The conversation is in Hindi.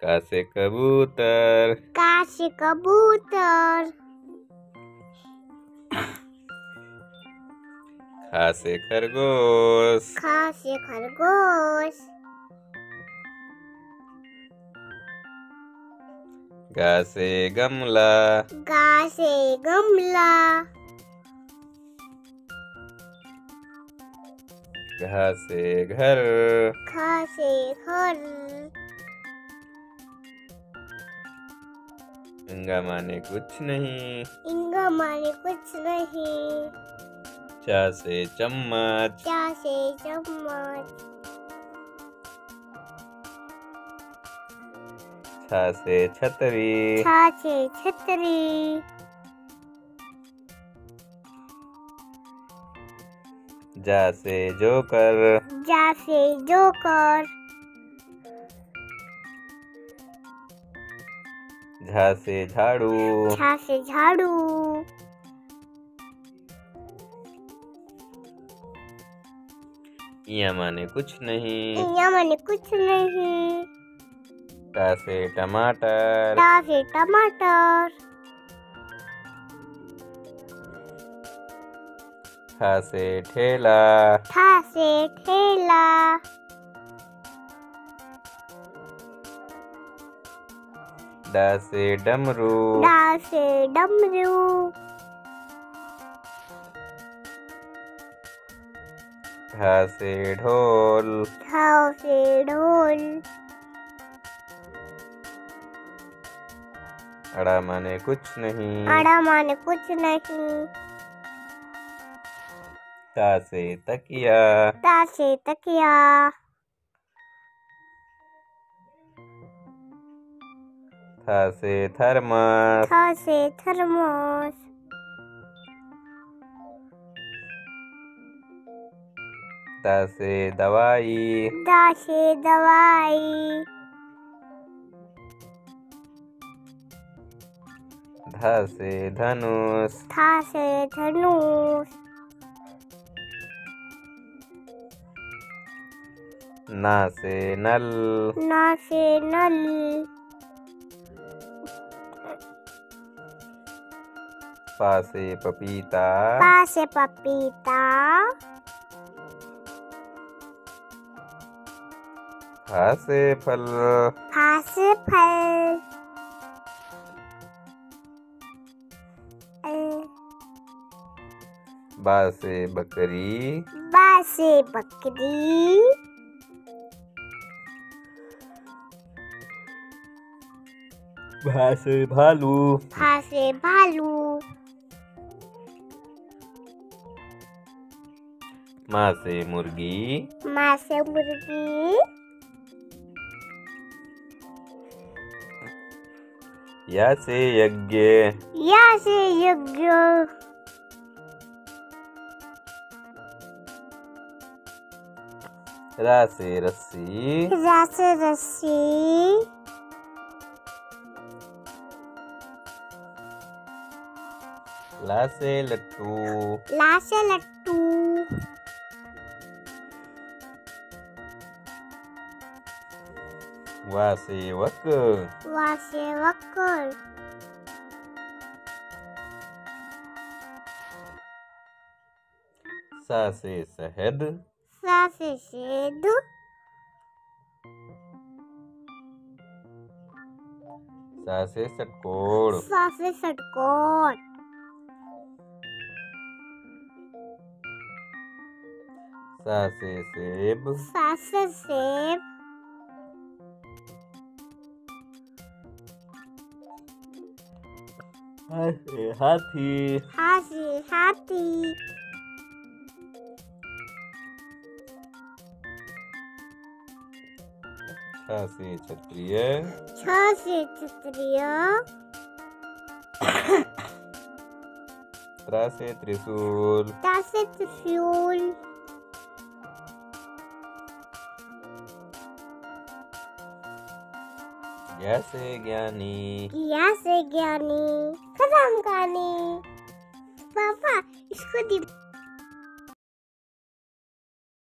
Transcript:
का से कबूतर। का से कबूतर। ख से खरगोश। ख से खरगोश। ग से गमला। ग से गमला। घ से घर। घ से घर। इंगा माने कुछ नहीं। इंगा माने कुछ नहीं। च से चम्मच। च से चम्मच। छ से छतरी। छ से छतरी। जा से जोकर। जा से जोकर। झा से झाड़ू। झा से झाड़ू। इया माने कुछ नहीं। इया माने कुछ नहीं। टा से टमाटर। टा से टमाटर। ठा से ठेला। ठा से ठेला। डा से डमरू। डा से डमरू। ढा से ढोल। ढा से ढोल। अड़ा माने कुछ नहीं। अड़ा माने कुछ नहीं। ता से तकिया। ता से तकिया। था से थर्मस। था से थर्मस। दा से दवाई। दा से दवाई। धा से धनुष। था से धनुष। ना से नल। ना से नल। पा से पपीता। पा से पपीता। फा से फल। फा से फल। बा से बकरी। बा से बकरी। भा से भालू। भा से भालू। माँ से मुर्गी। माँ से मुर्गी। या से यज्ञ। या से यज्ञ। रा से रस्सी। रा से रस्सी। ला से लट्टू। ला से लट्टू। वा से वक। वा से वक्र। सा से शहद। सा से शहद। सा से षटकोण। सा से षटकोण। सा से सेब। सा से सेब। हा से हाथी। हा से हाथी। छ से क्षत्रिय। छ से क्षत्रिय। त्रा से त्रिशूल। ता से त्रिशूल। ज्ञा से ज्ञानी। ज्ञा से ज्ञानी। खत्म कहानी। पापा इसको